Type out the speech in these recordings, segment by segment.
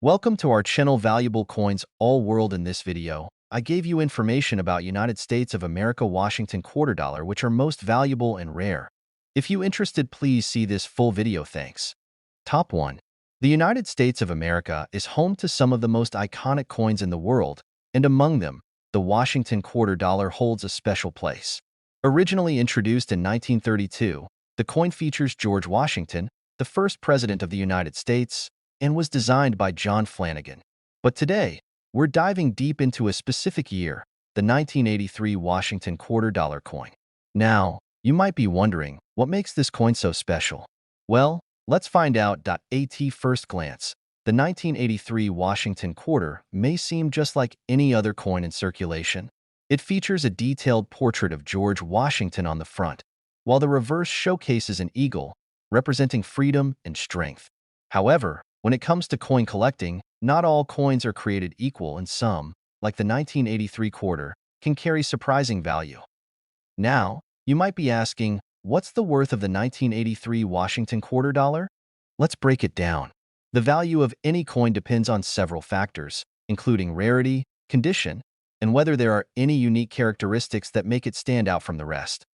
Welcome to our channel Valuable Coins All World. In this video, I gave you information about United States of America Washington quarter dollar, which are most valuable and rare. If you interested, please see this full video. Thanks. Top 1. The United States of America is home to some of the most iconic coins in the world, and among them, the Washington quarter dollar holds a special place. Originally introduced in 1932, the coin features George Washington, the first president of the United States, and was designed by John Flanagan. But today, we're diving deep into a specific year, the 1983 Washington quarter dollar coin. Now, you might be wondering, what makes this coin so special? Well, let's find out. At first glance, the 1983 Washington quarter may seem just like any other coin in circulation. It features a detailed portrait of George Washington on the front, while the reverse showcases an eagle, representing freedom and strength. However, when it comes to coin collecting, not all coins are created equal, and some, like the 1983 quarter, can carry surprising value. Now, you might be asking, what's the worth of the 1983 Washington quarter dollar? Let's break it down. The value of any coin depends on several factors, including rarity, condition, and whether there are any unique characteristics that make it stand out from the rest.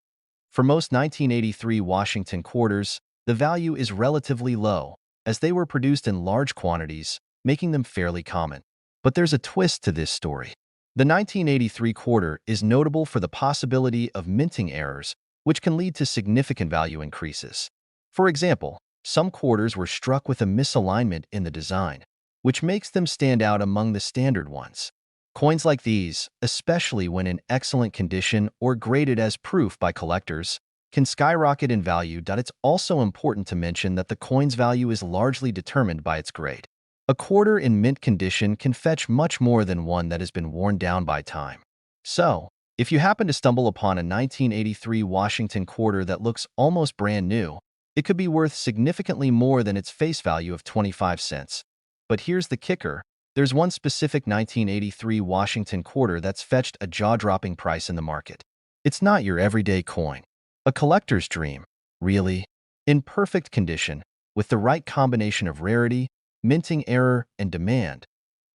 For most 1983 Washington quarters, the value is relatively low, as they were produced in large quantities, making them fairly common. But there's a twist to this story. The 1983 quarter is notable for the possibility of minting errors, which can lead to significant value increases. For example, some quarters were struck with a misalignment in the design, which makes them stand out among the standard ones. Coins like these, especially when in excellent condition or graded as proof by collectors, can skyrocket in value. It's also important to mention that the coin's value is largely determined by its grade. A quarter in mint condition can fetch much more than one that has been worn down by time. So, if you happen to stumble upon a 1983 Washington quarter that looks almost brand new, it could be worth significantly more than its face value of 25 cents. But here's the kicker. There's one specific 1983 Washington quarter that's fetched a jaw-dropping price in the market. It's not your everyday coin. A collector's dream, really. In perfect condition, with the right combination of rarity, minting error, and demand,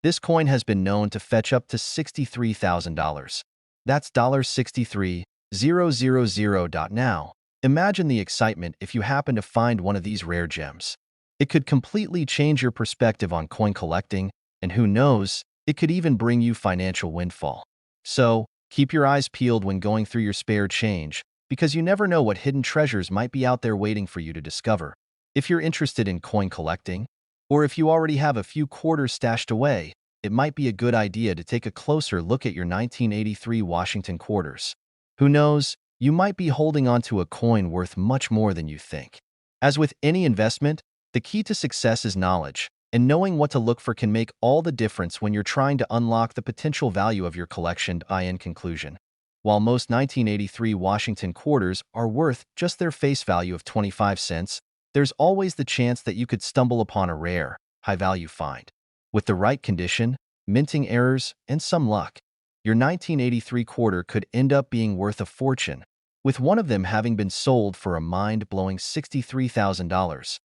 this coin has been known to fetch up to $63,000. That's $63,000. Now, imagine the excitement if you happen to find one of these rare gems. It could completely change your perspective on coin collecting, and who knows, it could even bring you financial windfall. So, keep your eyes peeled when going through your spare change, because you never know what hidden treasures might be out there waiting for you to discover. If you're interested in coin collecting, or if you already have a few quarters stashed away, it might be a good idea to take a closer look at your 1983 Washington quarters. Who knows, you might be holding onto a coin worth much more than you think. As with any investment, the key to success is knowledge, and knowing what to look for can make all the difference when you're trying to unlock the potential value of your collection. In conclusion, while most 1983 Washington quarters are worth just their face value of 25 cents, there's always the chance that you could stumble upon a rare, high-value find. With the right condition, minting errors, and some luck, your 1983 quarter could end up being worth a fortune, with one of them having been sold for a mind-blowing $63,000.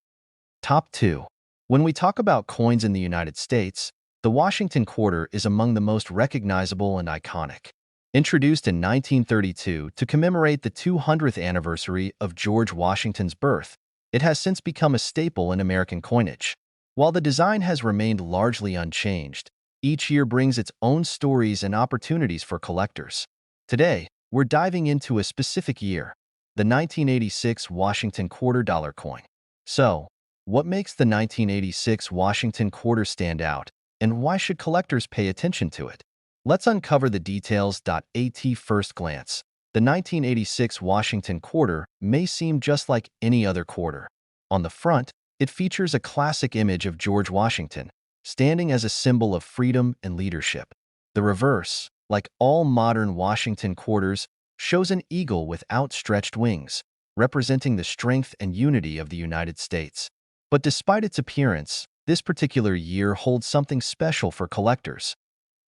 Top 2. When we talk about coins in the United States, the Washington quarter is among the most recognizable and iconic. Introduced in 1932 to commemorate the 200th anniversary of George Washington's birth, it has since become a staple in American coinage. While the design has remained largely unchanged, each year brings its own stories and opportunities for collectors. Today, we're diving into a specific year, the 1986 Washington quarter dollar coin. So, what makes the 1986 Washington quarter stand out, and why should collectors pay attention to it? Let's uncover the details. At first glance, the 1986 Washington quarter may seem just like any other quarter. On the front, it features a classic image of George Washington, standing as a symbol of freedom and leadership. The reverse, like all modern Washington quarters, shows an eagle with outstretched wings, representing the strength and unity of the United States. But despite its appearance, this particular year holds something special for collectors.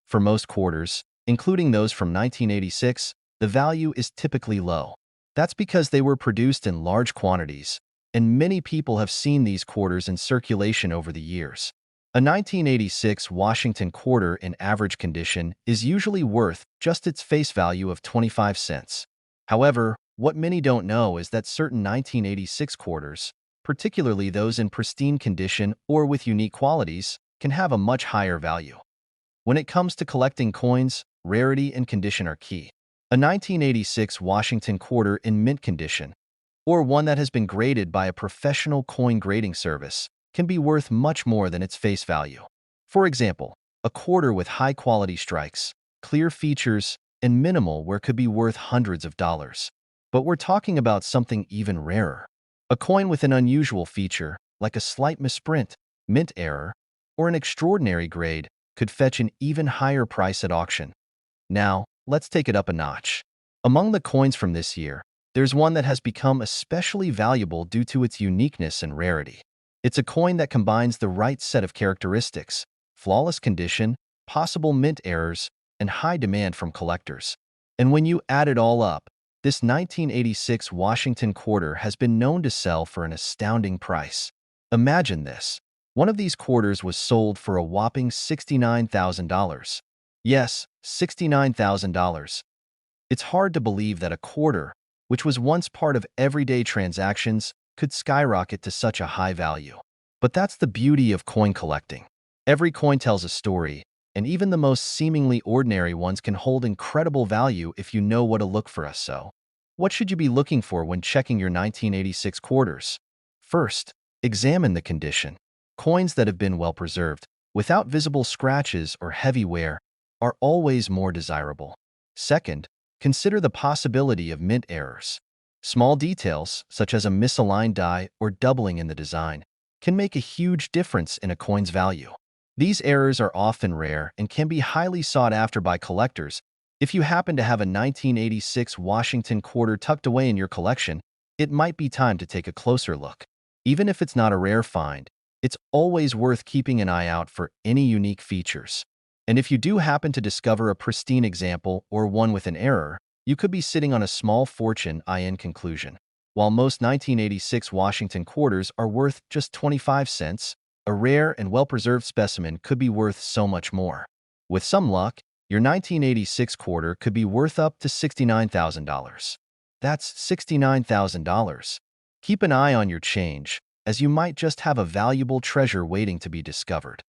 For most quarters, including those from 1986, the value is typically low. That's because they were produced in large quantities, and many people have seen these quarters in circulation over the years. A 1986 Washington quarter in average condition is usually worth just its face value of 25 cents. However, what many don't know is that certain 1986 quarters, particularly those in pristine condition or with unique qualities, can have a much higher value. When it comes to collecting coins, rarity and condition are key. A 1986 Washington quarter in mint condition, or one that has been graded by a professional coin grading service, can be worth much more than its face value. For example, a quarter with high-quality strikes, clear features, and minimal wear could be worth hundreds of dollars. But we're talking about something even rarer. A coin with an unusual feature, like a slight misprint, mint error, or an extraordinary grade, could fetch an even higher price at auction. Now, let's take it up a notch. Among the coins from this year, there's one that has become especially valuable due to its uniqueness and rarity. It's a coin that combines the right set of characteristics: flawless condition, possible mint errors, and high demand from collectors. And when you add it all up, this 1986 Washington quarter has been known to sell for an astounding price. Imagine this. One of these quarters was sold for a whopping $69,000. Yes, $69,000. It's hard to believe that a quarter, which was once part of everyday transactions, could skyrocket to such a high value. But that's the beauty of coin collecting. Every coin tells a story, and even the most seemingly ordinary ones can hold incredible value if you know what to look for. So, what should you be looking for when checking your 1986 quarters? First, examine the condition. Coins that have been well preserved, without visible scratches or heavy wear, are always more desirable. Second, consider the possibility of mint errors. Small details, such as a misaligned die or doubling in the design, can make a huge difference in a coin's value. These errors are often rare and can be highly sought after by collectors. If you happen to have a 1986 Washington quarter tucked away in your collection, it might be time to take a closer look. Even if it's not a rare find, it's always worth keeping an eye out for any unique features. And if you do happen to discover a pristine example or one with an error, you could be sitting on a small fortune. In conclusion, while most 1986 Washington quarters are worth just 25 cents, a rare and well-preserved specimen could be worth so much more. With some luck, your 1986 quarter could be worth up to $69,000. That's $69,000. Keep an eye on your change, as you might just have a valuable treasure waiting to be discovered.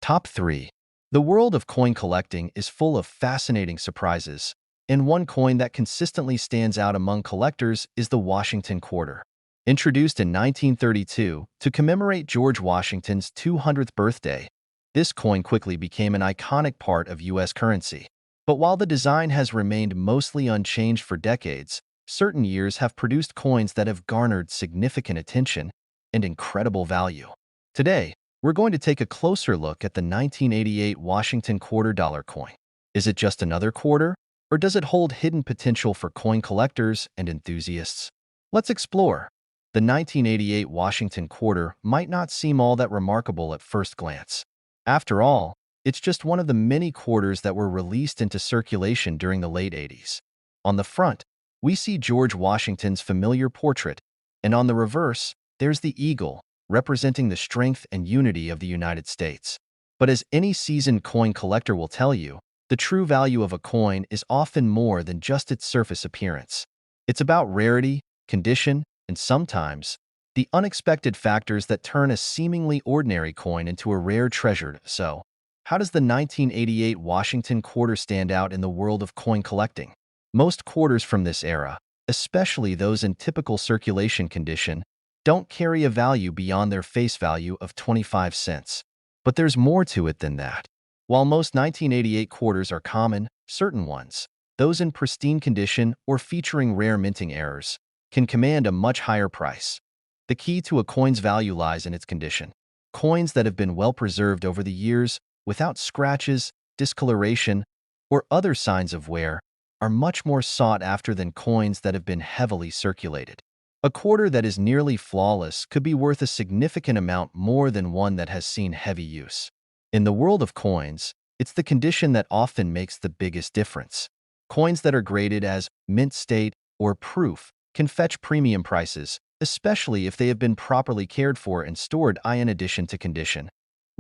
Top 3. The world of coin collecting is full of fascinating surprises, and one coin that consistently stands out among collectors is the Washington quarter. Introduced in 1932 to commemorate George Washington's 200th birthday, this coin quickly became an iconic part of U.S. currency. But while the design has remained mostly unchanged for decades, certain years have produced coins that have garnered significant attention and incredible value. Today, we're going to take a closer look at the 1988 Washington quarter dollar coin. Is it just another quarter, or does it hold hidden potential for coin collectors and enthusiasts? Let's explore. The 1988 Washington quarter might not seem all that remarkable at first glance. After all, it's just one of the many quarters that were released into circulation during the late 80s. On the front, we see George Washington's familiar portrait, and on the reverse, there's the eagle, representing the strength and unity of the United States. But as any seasoned coin collector will tell you, the true value of a coin is often more than just its surface appearance. It's about rarity, condition, and sometimes the unexpected factors that turn a seemingly ordinary coin into a rare treasure. So, how does the 1988 Washington quarter stand out in the world of coin collecting? Most quarters from this era, especially those in typical circulation condition, don't carry a value beyond their face value of 25 cents. But there's more to it than that. While most 1988 quarters are common, certain ones, those in pristine condition or featuring rare minting errors, can command a much higher price. The key to a coin's value lies in its condition. Coins that have been well preserved over the years, without scratches, discoloration, or other signs of wear, are much more sought after than coins that have been heavily circulated. A quarter that is nearly flawless could be worth a significant amount more than one that has seen heavy use. In the world of coins, it's the condition that often makes the biggest difference. Coins that are graded as mint state or proof can fetch premium prices, especially if they have been properly cared for and stored. In addition to condition,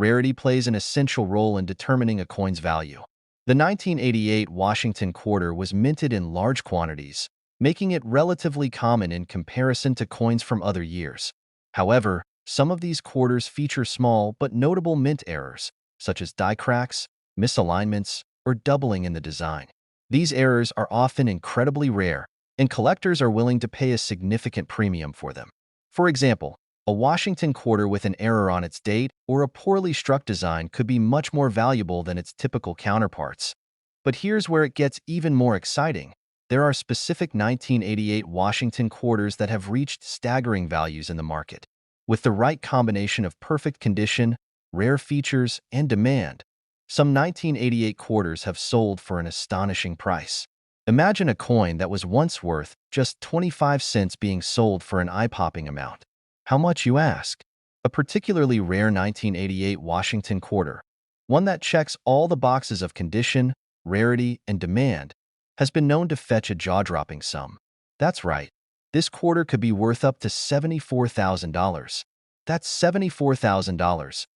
Rarity plays an essential role in determining a coin's value. The 1988 Washington quarter was minted in large quantities, making it relatively common in comparison to coins from other years. However, some of these quarters feature small but notable mint errors, such as die cracks, misalignments, or doubling in the design. These errors are often incredibly rare, and collectors are willing to pay a significant premium for them. For example, a Washington quarter with an error on its date or a poorly struck design could be much more valuable than its typical counterparts. But here's where it gets even more exciting. There are specific 1988 Washington quarters that have reached staggering values in the market. With the right combination of perfect condition, rare features, and demand, some 1988 quarters have sold for an astonishing price. Imagine a coin that was once worth just 25 cents being sold for an eye-popping amount. How much, you ask? A particularly rare 1988 Washington quarter, one that checks all the boxes of condition, rarity, and demand, has been known to fetch a jaw-dropping sum. That's right, this quarter could be worth up to $74,000. That's $74,000.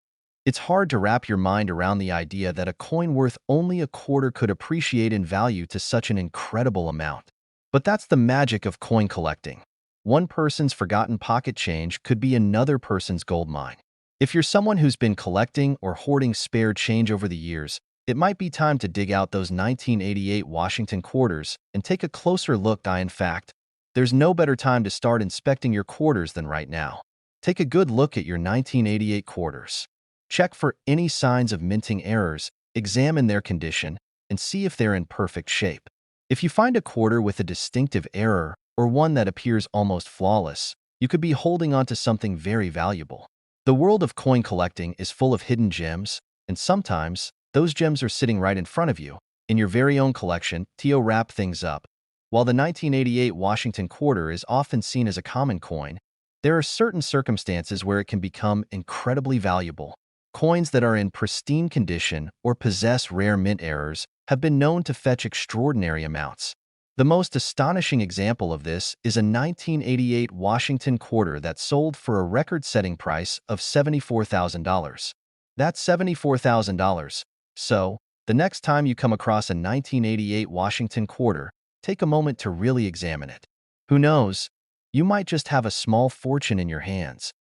It's hard to wrap your mind around the idea that a coin worth only a quarter could appreciate in value to such an incredible amount. But that's the magic of coin collecting. One person's forgotten pocket change could be another person's gold mine. If you're someone who's been collecting or hoarding spare change over the years, it might be time to dig out those 1988 Washington quarters and take a closer look. In fact, there's no better time to start inspecting your quarters than right now. Take a good look at your 1988 quarters. Check for any signs of minting errors, examine their condition, and see if they're in perfect shape. If you find a quarter with a distinctive error or one that appears almost flawless, you could be holding on to something very valuable. The world of coin collecting is full of hidden gems, and sometimes those gems are sitting right in front of you, in your very own collection. To wrap things up, while the 1988 Washington quarter is often seen as a common coin, there are certain circumstances where it can become incredibly valuable. Coins that are in pristine condition or possess rare mint errors have been known to fetch extraordinary amounts. The most astonishing example of this is a 1988 Washington quarter that sold for a record-setting price of $74,000. That's $74,000. So, the next time you come across a 1988 Washington quarter, take a moment to really examine it. Who knows? You might just have a small fortune in your hands.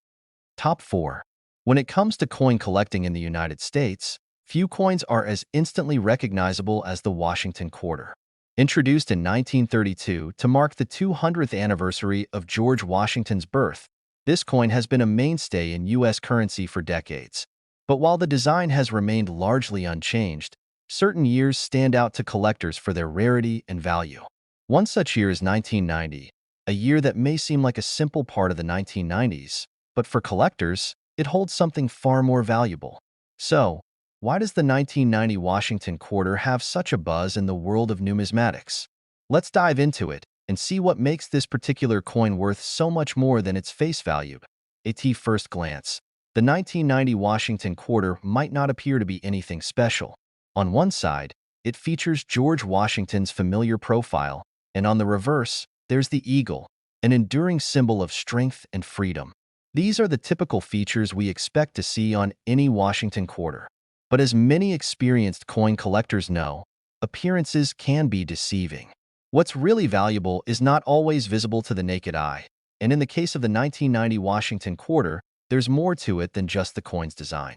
Top 4. When it comes to coin collecting in the United States, few coins are as instantly recognizable as the Washington quarter. Introduced in 1932 to mark the 200th anniversary of George Washington's birth, this coin has been a mainstay in U.S. currency for decades. But while the design has remained largely unchanged, certain years stand out to collectors for their rarity and value. One such year is 1990, a year that may seem like a simple part of the 1990s, but for collectors, it holds something far more valuable. So, why does the 1990 Washington quarter have such a buzz in the world of numismatics? Let's dive into it and see what makes this particular coin worth so much more than its face value. At first glance, the 1990 Washington quarter might not appear to be anything special. On one side, it features George Washington's familiar profile, and on the reverse, there's the eagle, an enduring symbol of strength and freedom. These are the typical features we expect to see on any Washington quarter. But as many experienced coin collectors know, appearances can be deceiving. What's really valuable is not always visible to the naked eye, and in the case of the 1990 Washington quarter, there's more to it than just the coin's design.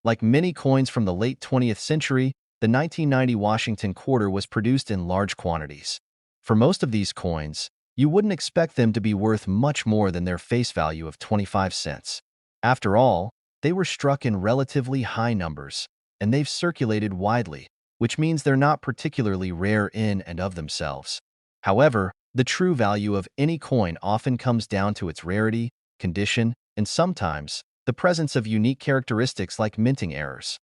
Like many coins from the late 20th century, the 1990 Washington quarter was produced in large quantities. For most of these coins, you wouldn't expect them to be worth much more than their face value of 25 cents. After all, they were struck in relatively high numbers, and they've circulated widely, which means they're not particularly rare in and of themselves. However, the true value of any coin often comes down to its rarity, condition, and sometimes the presence of unique characteristics like minting errors.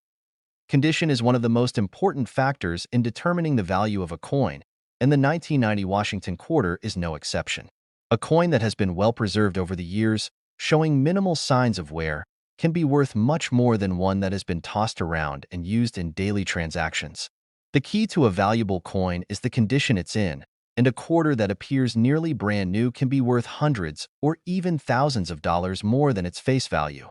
Condition is one of the most important factors in determining the value of a coin, and the 1990 Washington quarter is no exception. A coin that has been well preserved over the years, showing minimal signs of wear, can be worth much more than one that has been tossed around and used in daily transactions. The key to a valuable coin is the condition it's in, and a quarter that appears nearly brand new can be worth hundreds or even thousands of dollars more than its face value.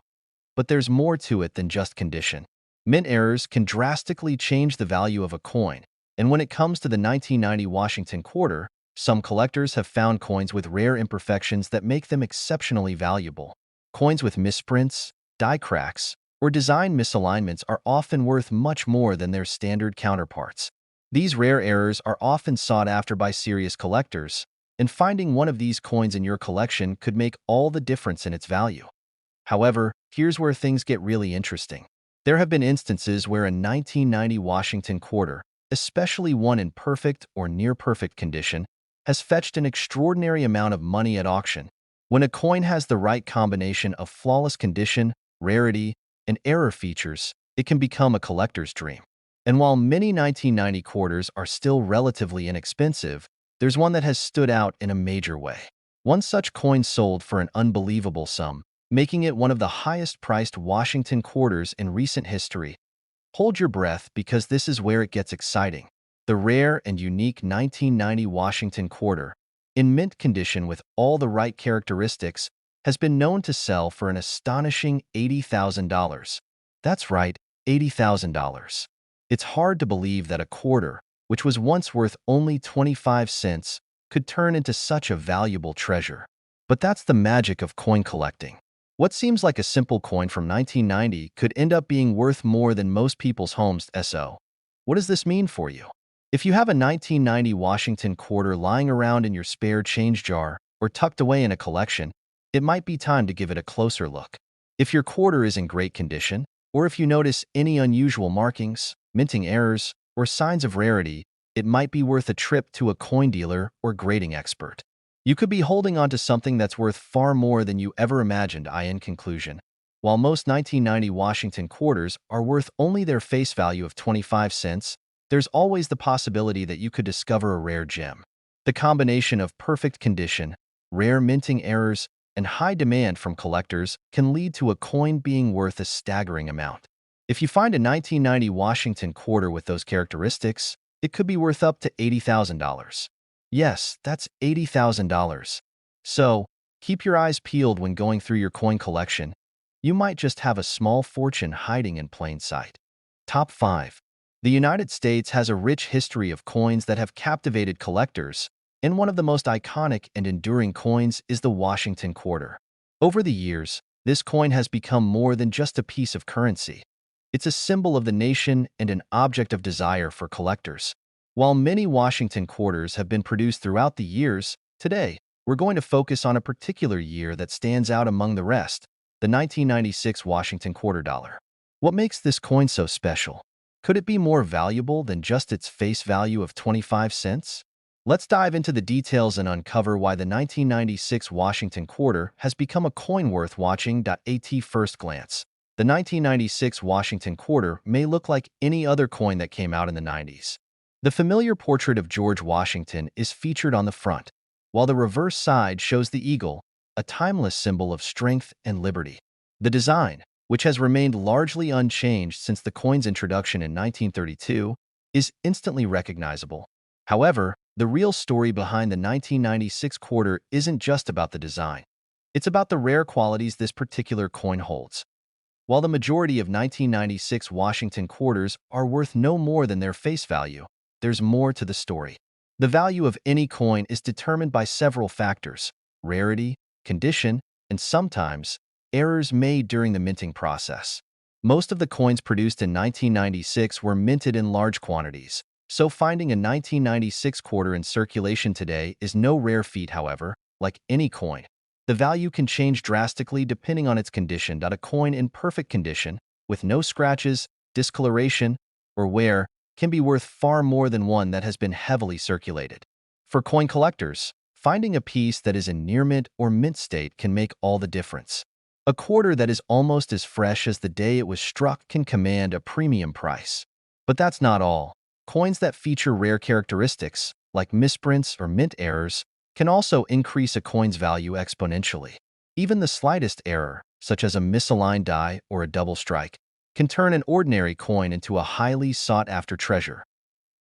but there's more to it than just condition. Mint errors can drastically change the value of a coin, and when it comes to the 1990 Washington quarter, some collectors have found coins with rare imperfections that make them exceptionally valuable. Coins with misprints, die cracks, or design misalignments are often worth much more than their standard counterparts. These rare errors are often sought after by serious collectors, and finding one of these coins in your collection could make all the difference in its value. However, here's where things get really interesting. There have been instances where a 1990 Washington quarter, especially one in perfect or near-perfect condition, has fetched an extraordinary amount of money at auction. When a coin has the right combination of flawless condition, rarity, and error features, it can become a collector's dream. And while many 1990 quarters are still relatively inexpensive, there's one that has stood out in a major way. One such coin sold for an unbelievable sum, making it one of the highest-priced Washington quarters in recent history. Hold your breath because this is where it gets exciting. The rare and unique 1990 Washington quarter, in mint condition with all the right characteristics, has been known to sell for an astonishing $80,000. That's right, $80,000. It's hard to believe that a quarter, which was once worth only 25 cents, could turn into such a valuable treasure. But that's the magic of coin collecting. What seems like a simple coin from 1990 could end up being worth more than most people's homes. So, what does this mean for you? If you have a 1990 Washington quarter lying around in your spare change jar or tucked away in a collection, it might be time to give it a closer look. If your quarter is in great condition, or if you notice any unusual markings, minting errors, or signs of rarity, it might be worth a trip to a coin dealer or grading expert. You could be holding on to something that's worth far more than you ever imagined. In conclusion, while most 1990 Washington quarters are worth only their face value of 25 cents, there's always the possibility that you could discover a rare gem. The combination of perfect condition, rare minting errors, and high demand from collectors can lead to a coin being worth a staggering amount. If you find a 1990 Washington quarter with those characteristics, it could be worth up to $80,000. Yes, that's $80,000. So, keep your eyes peeled when going through your coin collection. You might just have a small fortune hiding in plain sight. Top 5. The United States has a rich history of coins that have captivated collectors, and one of the most iconic and enduring coins is the Washington quarter. Over the years, this coin has become more than just a piece of currency. It's a symbol of the nation and an object of desire for collectors. While many Washington quarters have been produced throughout the years, today, we're going to focus on a particular year that stands out among the rest, the 1996 Washington quarter dollar. What makes this coin so special? Could it be more valuable than just its face value of 25 cents? Let's dive into the details and uncover why the 1996 Washington quarter has become a coin worth watching. At first glance, the 1996 Washington quarter may look like any other coin that came out in the 90s. The familiar portrait of George Washington is featured on the front, while the reverse side shows the eagle, a timeless symbol of strength and liberty. The design, which has remained largely unchanged since the coin's introduction in 1932, is instantly recognizable. However, the real story behind the 1996 quarter isn't just about the design. It's about the rare qualities this particular coin holds. While the majority of 1996 Washington quarters are worth no more than their face value, there's more to the story. The value of any coin is determined by several factors: rarity, condition, and sometimes errors made during the minting process. Most of the coins produced in 1996 were minted in large quantities, so finding a 1996 quarter in circulation today is no rare feat. However, like any coin, the value can change drastically depending on its condition. A coin in perfect condition, with no scratches, discoloration, or wear, can be worth far more than one that has been heavily circulated. For coin collectors, finding a piece that is in near mint or mint state can make all the difference. A quarter that is almost as fresh as the day it was struck can command a premium price. But that's not all. Coins that feature rare characteristics, like misprints or mint errors, can also increase a coin's value exponentially. Even the slightest error, such as a misaligned die or a double strike, can turn an ordinary coin into a highly sought-after treasure.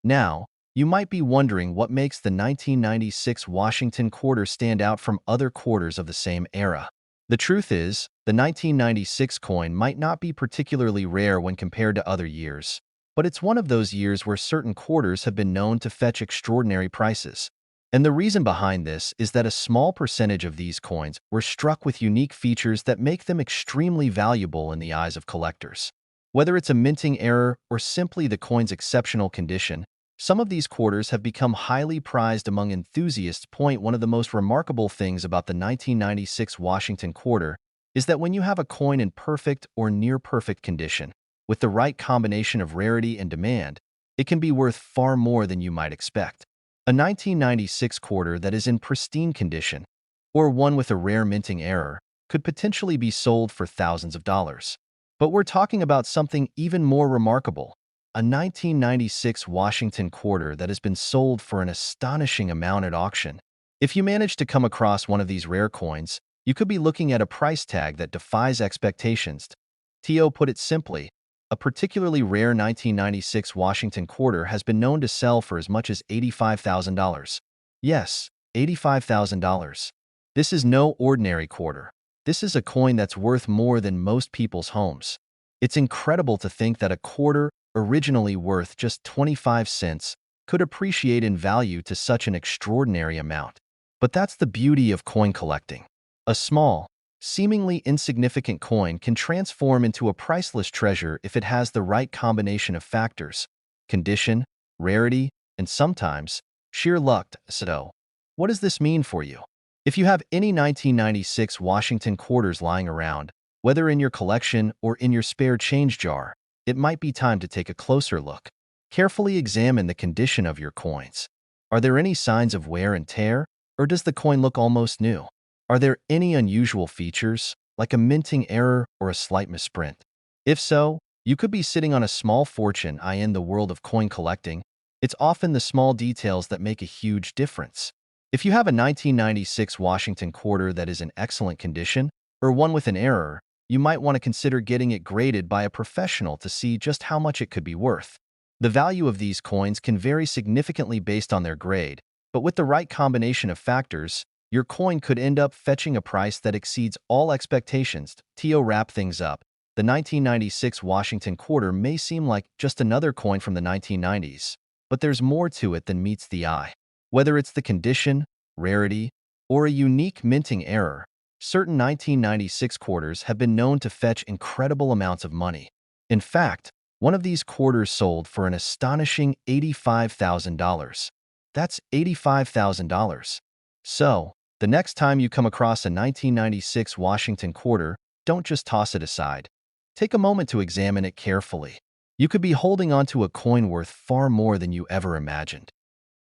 Now, you might be wondering what makes the 1996 Washington quarter stand out from other quarters of the same era. The truth is, the 1996 coin might not be particularly rare when compared to other years, but it's one of those years where certain quarters have been known to fetch extraordinary prices. And the reason behind this is that a small percentage of these coins were struck with unique features that make them extremely valuable in the eyes of collectors. Whether it's a minting error or simply the coin's exceptional condition, some of these quarters have become highly prized among enthusiasts. One of the most remarkable things about the 1996 Washington quarter is that when you have a coin in perfect or near-perfect condition, with the right combination of rarity and demand, it can be worth far more than you might expect. A 1996 quarter that is in pristine condition, or one with a rare minting error, could potentially be sold for thousands of dollars. But we're talking about something even more remarkable, a 1996 Washington quarter that has been sold for an astonishing amount at auction. If you manage to come across one of these rare coins, you could be looking at a price tag that defies expectations. Tio put it simply, a particularly rare 1996 Washington quarter has been known to sell for as much as $85,000. Yes, $85,000. This is no ordinary quarter. This is a coin that's worth more than most people's homes. It's incredible to think that a quarter, originally worth just 25 cents, could appreciate in value to such an extraordinary amount. But that's the beauty of coin collecting. A small, seemingly insignificant coin can transform into a priceless treasure if it has the right combination of factors: condition, rarity, and sometimes sheer luck. So, what does this mean for you? If you have any 1996 Washington quarters lying around, whether in your collection or in your spare change jar, it might be time to take a closer look. Carefully examine the condition of your coins. Are there any signs of wear and tear, or does the coin look almost new? Are there any unusual features, like a minting error or a slight misprint? If so, you could be sitting on a small fortune. In the world of coin collecting, it's often the small details that make a huge difference. If you have a 1996 Washington quarter that is in excellent condition, or one with an error, you might want to consider getting it graded by a professional to see just how much it could be worth. The value of these coins can vary significantly based on their grade, but with the right combination of factors, your coin could end up fetching a price that exceeds all expectations. Tio wrap things up. The 1996 Washington quarter may seem like just another coin from the 1990s, but there's more to it than meets the eye. Whether it's the condition, rarity, or a unique minting error, certain 1996 quarters have been known to fetch incredible amounts of money. In fact, one of these quarters sold for an astonishing $85,000. That's $85,000. So, the next time you come across a 1996 Washington quarter, don't just toss it aside. Take a moment to examine it carefully. You could be holding onto a coin worth far more than you ever imagined.